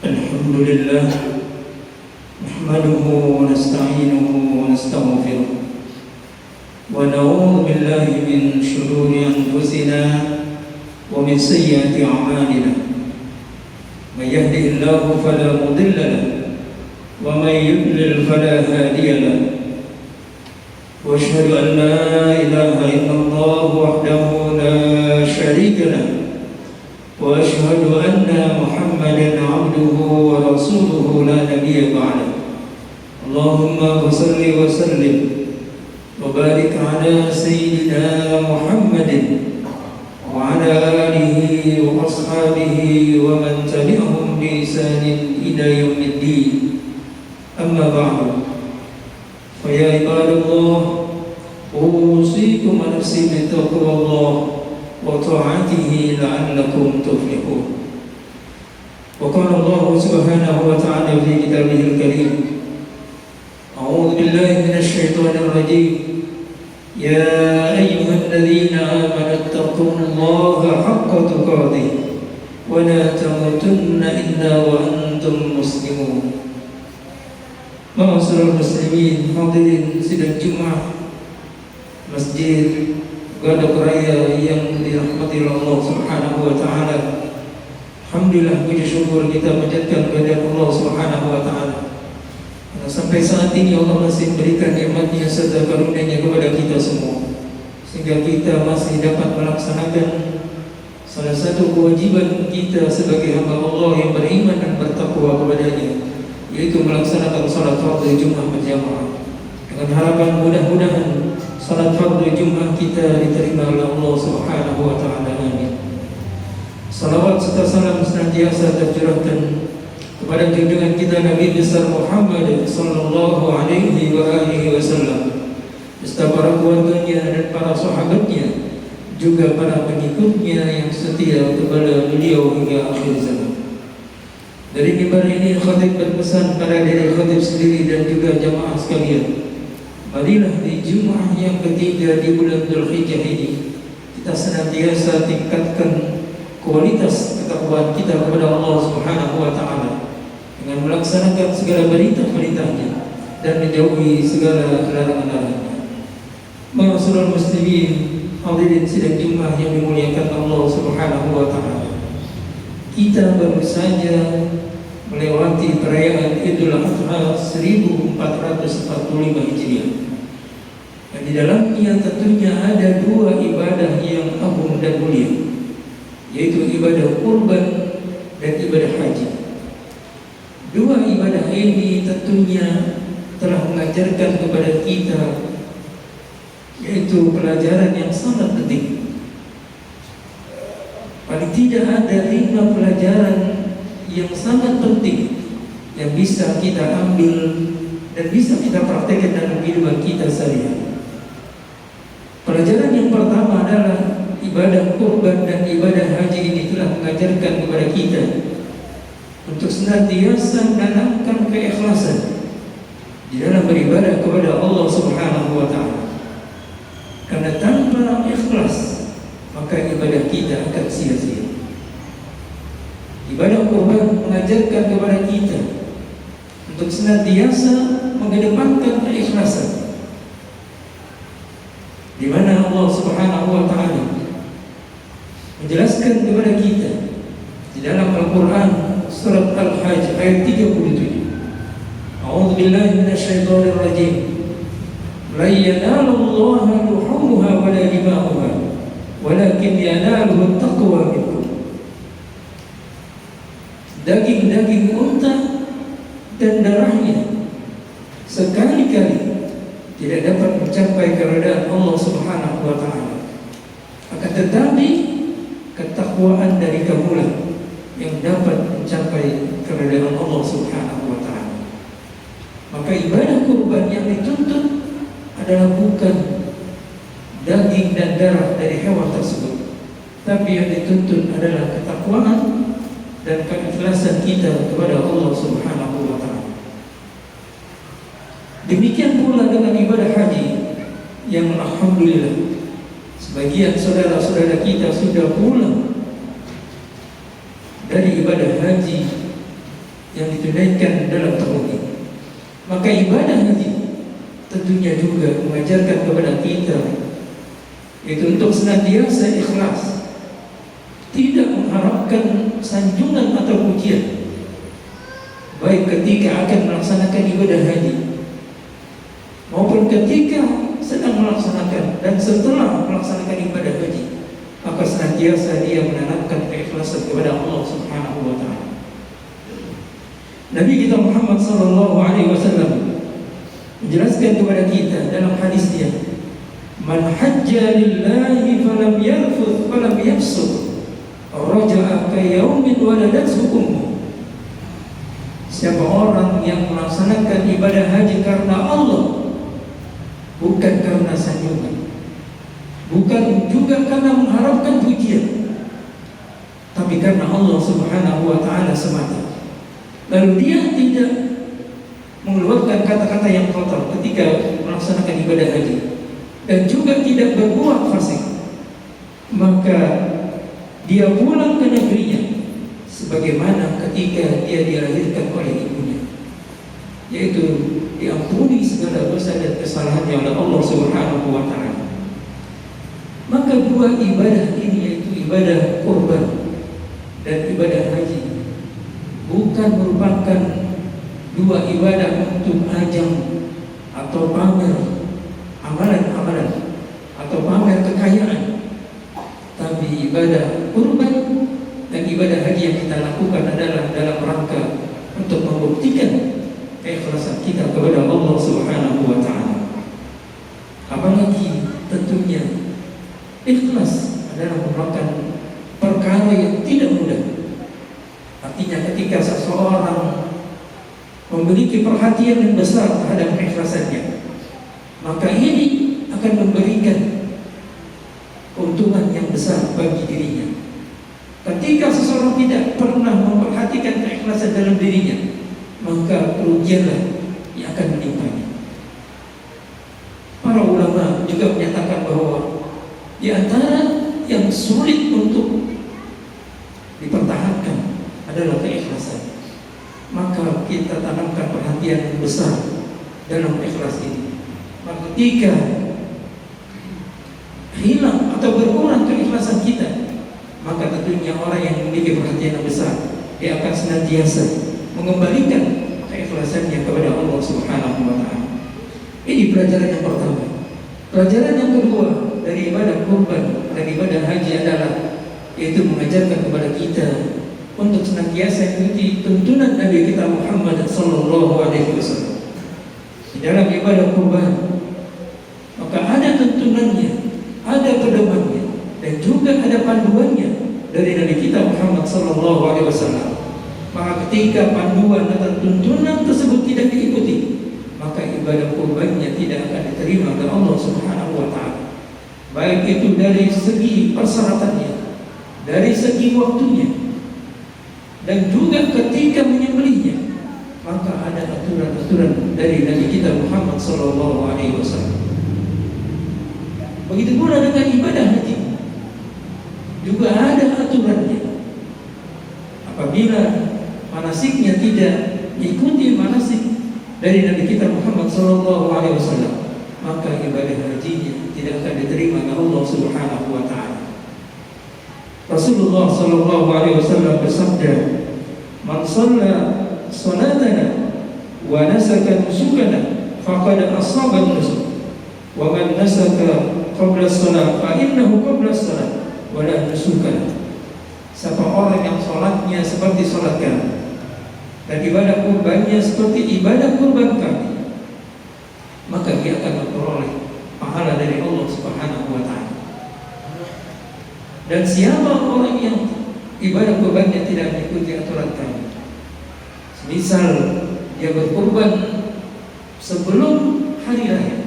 الحمد لله نحمده ونستعينه ونستغفره ونعوذ بالله من شرور أنفسنا ومن سيئات أعمالنا من يهده الله فلا مضل له ومن يضلل فلا هادي له وأشهد أن لا إله إلا الله وحده لا شريك له وأشهد أن محمدا عبده ورسوله لا نبي بعده اللهم صل وسلم وبارك على سيدنا محمد وعلى آله وأصحابه ومن تبعهم بإحسان إلى يوم الدين أما بعد فيا عباد الله أوصيكم ونفسي بتقوى الله وطاعته لعلكم تفلحون. وقال الله سبحانه وتعالى في كتابه الكريم أعوذ بالله من الشيطان الرجيم يا أيها الذين آمنوا اتقوا الله حق تقاته ولا تموتن إلا وأنتم مسلمون. Ma'asyiral muslimin, hadirin sidang Jumat Masjid Gadok Raya yang dirahmati Allah Subhanahu wa taala. Alhamdulillah, puji syukur kita panjatkan kepada Allah Subhanahu wa taala. Sampai saat ini Allah masih memberikan nikmat-Nya serta karunia-Nya kepada kita semua, sehingga kita masih dapat melaksanakan salah satu kewajiban kita sebagai hamba Allah yang beriman dan bertakwa kepada-Nya, yaitu melaksanakan salat fardu Jumat berjamaah. Dengan harapan mudah-mudahan salat fardu Jumat kita diterima oleh Allah Subhanahu wa taala. Amin. Salawat serta salam senantiasa tercurahkan kepada junjungan kita Nabi besar Muhammad sallallahu alaihi wasallam, beserta para keluarganya dan para sahabatnya, juga para pengikutnya yang setia kepada beliau hingga akhir zaman. Dari mimbar ini khatib berpesan pada diri khatib sendiri dan juga jamaah sekalian, marilah di Jumat yang ketiga di bulan Dzulhijjah ini kita senantiasa tingkatkan kualitas ketakwaan kita kepada Allah Subhanahu wa taala dengan melaksanakan segala perintah-perintahnya dan menjauhi segala larangan-larangannya. Ma'asyiral muslimin, hadirin sidang Jumat yang dimuliakan Allah Subhanahu wa taala. Kita baru saja melewati perayaan Idul Adha 1445 Hijriah. Dan di dalamnya tentunya ada dua ibadah yang agung dan mulia, yaitu ibadah kurban dan ibadah haji. Dua ibadah ini tentunya telah mengajarkan kepada kita yaitu pelajaran yang sangat penting. Paling tidak ada 5 pelajaran yang sangat penting yang bisa kita ambil dan bisa kita praktekkan dalam kehidupan kita sehari-hari. Pelajaran yang pertama adalah ibadah kurban dan ibadah haji ini telah mengajarkan kepada kita untuk senantiasa menanamkan keikhlasan di dalam beribadah kepada Allah Subhanahu wa taala. Karena tanpa ikhlas maka ibadah kita akan sia-sia. Ibadah kurban mengajarkan kepada kita untuk senantiasa mengedepankan keikhlasan, di mana Allah Subhanahu wa taala menjelaskan kepada kita di dalam Al-Qur'an surat Al-Hajj ayat 37. A'udzu billahi minasyaitonir rajim. La yanalullaha luhumuha wa la dima'uha walakin yanaluhu taqwa minkum. daging-daging unta dan darahnya sekali-kali tidak dapat mencapai keridhaan Allah Subhanahu wa taala. Akan tetapi ketakwaan dari kamulah yang dapat mencapai keridhaan Allah Subhanahu wa taala. Maka ibadah kurban yang dituntut adalah bukan daging dan darah dari hewan tersebut, tapi yang dituntut adalah ketakwaan dan keikhlasan kita kepada Allah Subhanahu wa taala. Demikian pula dengan ibadah haji yang alhamdulillah sebagian saudara-saudara kita sudah pulang dari ibadah haji yang ditunaikan dalam tahun ini. Maka ibadah haji tentunya juga mengajarkan kepada kita itu untuk senantiasa ikhlas, tidak mengharapkan sanjungan atau pujian, baik ketika akan melaksanakan ibadah haji maupun ketika sedang melaksanakan dan setelah melaksanakan ibadah haji. Maka senantiasa dia menanamkan keikhlasan kepada Allah Subhanahu wa taala. Nabi kita Muhammad sallallahu alaihi wasallam menjelaskan kepada kita dalam hadisnya, "Man hajja lillahi falam yarfuth falam yafsuq, raja'a ka yaumin waladathu ummuh." Siapa orang yang melaksanakan ibadah haji karena Allah, bukan karena sanjungan, bukan juga karena mengharapkan pujian, tapi karena Allah Subhanahu wa taala semata, lalu dia tidak mengeluarkan kata-kata yang kotor ketika melaksanakan ibadah haji dan juga tidak berbuat fasik, maka dia pulang ke negerinya sebagaimana ketika dia dilahirkan oleh ibunya, yaitu diampuni segala dosa dan kesalahannya oleh Allah Subhanahu wa taala. Maka dua ibadah ini, yaitu ibadah kurban dan ibadah haji, bukan merupakan dua ibadah untuk ajang atau pamer amalan-amalan atau pamer kekayaan, tapi ibadah kurban dan ibadah haji yang kita lakukan adalah dalam rangka untuk membuktikan keikhlasan kita kepada Allah Subhanahu wa taala. Apalagi tentunya ikhlas adalah merupakan perkara yang tidak mudah. Artinya ketika seseorang memiliki perhatian yang besar terhadap keikhlasannya, maka ini akan memberikan keuntungan yang besar bagi dirinya. Ketika seseorang tidak pernah memperhatikan keikhlasan dalam dirinya, maka kerugianlah yang akan menimpanya. Para ulama juga menyatakan bahwa di antara yang sulit untuk dipertahankan adalah keikhlasan. Maka kita tanamkan perhatian yang besar dalam ikhlas ini. Maka ketika hilang atau berkurang keikhlasan kita, maka tentunya orang yang memiliki perhatian yang besar, dia akan senantiasa mengembalikan keikhlasannya kepada Allah Subhanahu wa taala. Ini pelajaran yang pertama. Pelajaran yang kedua dari ibadah kurban dan ibadah haji adalah yaitu mengajarkan kepada kita untuk senantiasa mengikuti tuntunan Nabi kita Muhammad sallallahu alaihi wasallam. Di dalam ibadah kurban maka ada tuntunannya, ada pedomannya, dan juga ada panduannya dari Nabi kita Muhammad sallallahu alaihi wasallam. Maka ketika panduan dan tuntunan tersebut tidak diikuti, maka ibadah kurbannya tidak akan diterima oleh Allah Subhanahu wa taala. Baik itu dari segi persyaratannya, dari segi waktunya, dan juga ketika menyembelihnya, maka ada aturan-aturan dari Nabi kita Muhammad sallallahu alaihi wasallam. Begitu pula dengan ibadah haji, juga ada aturannya. Apabila manasiknya tidak mengikuti manasik dari Nabi kita Muhammad sallallahu alaihi wasallam, maka ibadah hajinya tidak akan diterima oleh Allah Subhanahu wa taala. Rasulullah sallallahu alaihi wasallam bersabda, "Man shalla salatana wa nasaka nusukana faqad asaba nusuk. Wa man nasaka qabla as-salat fa innahu qabla as-salat wa la nusukana." Siapa orang yang sholatnya seperti sholat kami dan ibadah kurbannya seperti ibadah kurban kami, maka dia akan memperoleh pahala dari Allah Subhanahu wa ta'ala. Dan siapa orang yang ibadah kurbannya tidak mengikuti aturan kami, misal dia berkurban sebelum hari raya,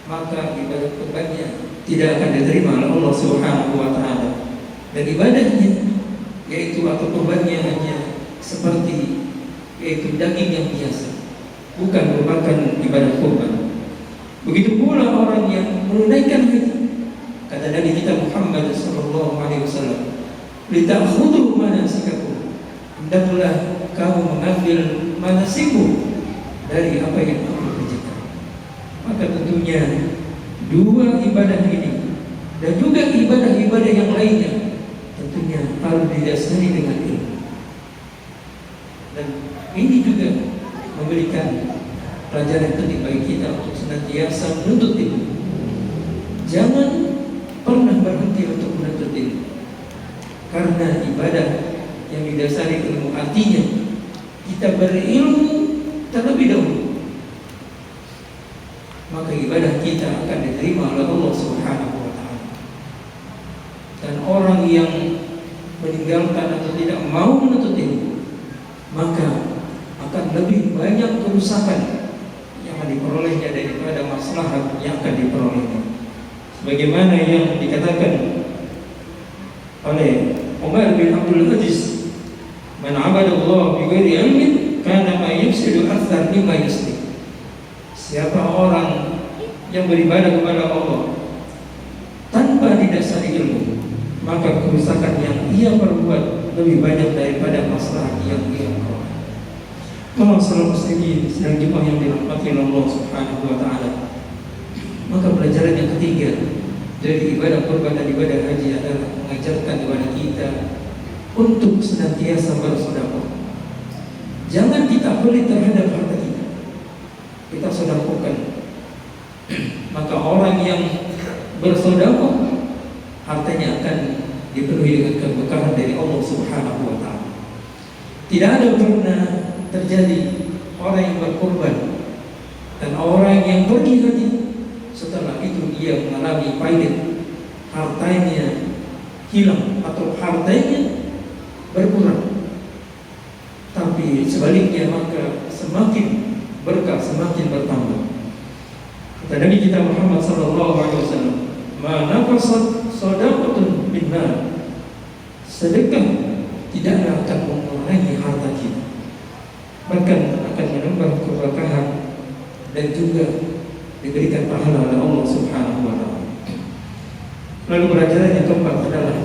maka ibadah kurbannya tidak akan diterima oleh Allah Subhanahu wa ta'ala. Dan ibadahnya yaitu atau kurbannya hanya seperti yaitu daging yang biasa, bukan merupakan ibadah kurban. Begitu pula orang yang menunaikan haji. Kata Nabi kita Muhammad sallallahu alaihi wasallam, "Litakhudhu manasikakum." Hendaklah kamu mengambil manasikmu dari apa yang kamu kerjakan. Maka tentunya dua ibadah ini dan juga ibadah-ibadah yang lainnya tentunya harus didasari dengan ilmu. Dan ini juga memberikan pelajaran penting bagi kita untuk senantiasa menuntut ilmu. Jangan pernah berhenti untuk menuntut ilmu, karena ibadah yang didasari ilmu artinya kita berilmu terlebih dahulu, maka ibadah kita akan diterima oleh Allah Subhanahu wa ta'ala. Dan orang yang meninggalkan atau tidak mau menuntut ilmu, maka akan lebih banyak kerusakan yang diperolehnya daripada maslahat yang akan diperolehnya. Sebagaimana yang dikatakan oleh Umar bin Abdul Aziz, "Man 'abada Allah bi ghairi ilmin kana ma yufsidu akthar mimma yuslih." Siapa orang yang beribadah kepada Allah tanpa didasari ilmu, maka kerusakan yang ia perbuat lebih banyak daripada maslahat yang ia peroleh. Masalah muslimin sedang jemaah yang dirahmati Allah Subhanahu wa ta'ala. Maka pelajaran yang ketiga dari ibadah kurban dan ibadah haji adalah mengajarkan kepada kita untuk senantiasa bersedekah. Jangan kita pelit terhadap harta kita, kita sedekahkan. Maka orang yang bersedekah hartanya akan dipenuhi dengan keberkahan dari Allah Subhanahu wa ta'ala. Tidak ada pernah terjadi orang yang berkorban dan orang yang pergi haji setelah itu dia mengalami pahit, hartanya hilang atau hartanya berkurang. Tapi sebaliknya maka semakin berkah, semakin bertambah. Kata Nabi kita Muhammad sallallahu alaihi wasallam, "Ma naqasat shadaqatun min mal." Sedekah tidaklah akan mengurangi harta kita, bahkan akan menambah keberkahan dan juga diberikan pahala oleh Allah Subhanahu wa ta'ala. Lalu pelajaran yang keempat adalah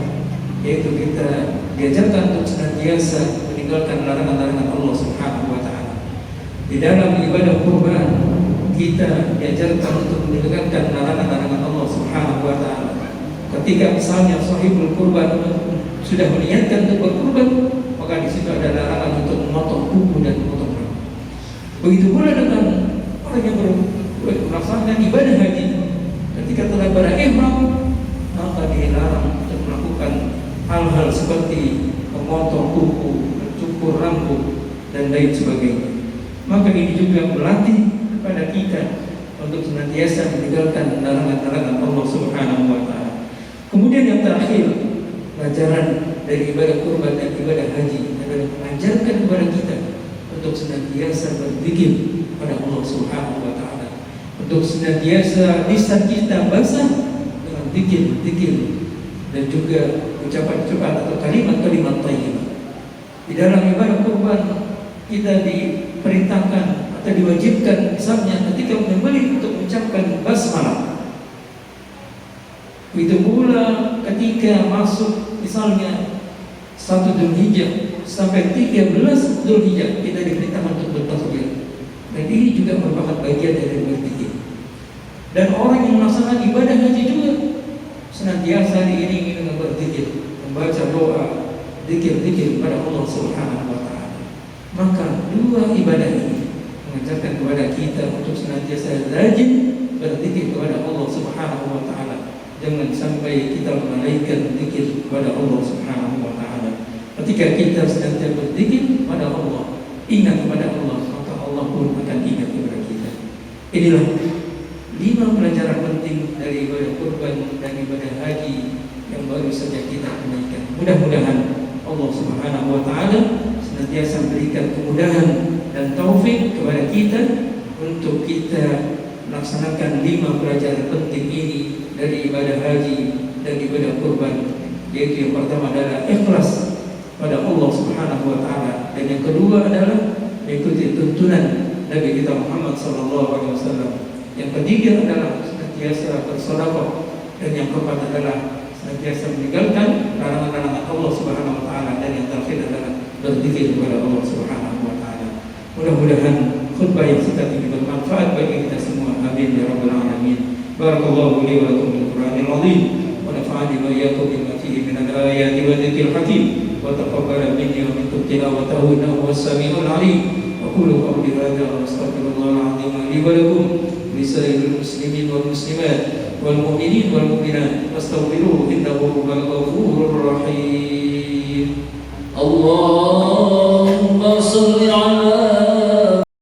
yaitu kita diajarkan untuk senantiasa meninggalkan larangan-larangan Allah Subhanahu wa ta'ala. Di dalam ibadah kurban kita diajarkan untuk meninggalkan larangan-larangan Allah Subhanahu wa ta'ala. Ketika misalnya sahibul kurban sudah meniatkan untuk berkurban, maka di situ ada larangan untuk memotong kuku dan memotong rambut. Begitu pula dengan orang yang melaksanakan ibadah haji, ketika telah berihram, maka dilarang untuk melakukan hal-hal seperti memotong kuku, mencukur rambut dan lain sebagainya. Maka ini juga melatih kepada kita untuk senantiasa meninggalkan larangan-larangan Allah Subhanahu wa ta'ala. Kemudian yang terakhir, pelajaran dari ibadah kurban dan ibadah haji adalah mengajarkan kepada kita untuk senantiasa berzikir pada Allah Subhanahu wa ta'ala, untuk senantiasa lisan kita basah dengan zikir dan juga ucapan-ucapan atau kalimat-kalimat thayyibah. Di dalam ibadah kurban kita diperintahkan atau diwajibkan misalnya ketika menyembelih untuk mengucapkan basmalah. Begitu pula ketika masuk misalnya 1 Dzulhijjah sampai 13 Dzulhijjah kita diperintahkan untuk bertakbir. Dan ini juga merupakan bagian dari berzikir. Dan orang yang melaksanakan ibadah haji juga senantiasa diiringi dengan berzikir, membaca doa, zikir-zikir kepada Allah Subhanahu wa ta'ala. Maka dua ibadah ini mengajarkan kepada kita untuk senantiasa rajin berzikir kepada Allah Subhanahu wa ta'ala. Jangan sampai kita melalaikan zikir kepada Allah Subhanahu wa ta'ala. Ketika kita senantiasa berzikir pada Allah, ingat kepada Allah, maka Allah pun akan ingat kepada kita. Inilah 5 pelajaran penting dari ibadah kurban dan ibadah haji yang baru saja kita tunaikan. Mudah-mudahan Allah Subhanahu wa taala senantiasa memberikan kemudahan dan taufik kepada kita untuk kita melaksanakan 5 pelajaran penting ini dari ibadah haji dan ibadah kurban, yaitu yang pertama adalah ikhlas pada Allah Subhanahu wa taala, dan yang kedua adalah mengikuti tuntunan Nabi kita Muhammad sallallahu alaihi wasallam. Yang ketiga adalah senantiasa bersedekah, dan yang keempat adalah senantiasa meninggalkan larangan-larangan Allah Subhanahu wa taala, dan yang terakhir adalah berzikir kepada Allah Subhanahu wa taala. Mudah-mudahan khutbah yang singkat ini bermanfaat bagi kita semua. Amin ya rabbal alamin. Barakallahu li wa lakum bil Qur'anil azim wa nafa'ani wa iyyakum bima fihi min al-ayati wa dzikril hakim wa taqabbala minni wa minkum tilawatahu innahu was-sami'ul 'alim. Wa qulu qawli hadza wa astaghfirullahal 'azim li wa lakum lisa'iril muslimin wal muslimat wal mu'minin wal mu'minat wastaghfiruhu innahu huwal ghafurur rahim. Allah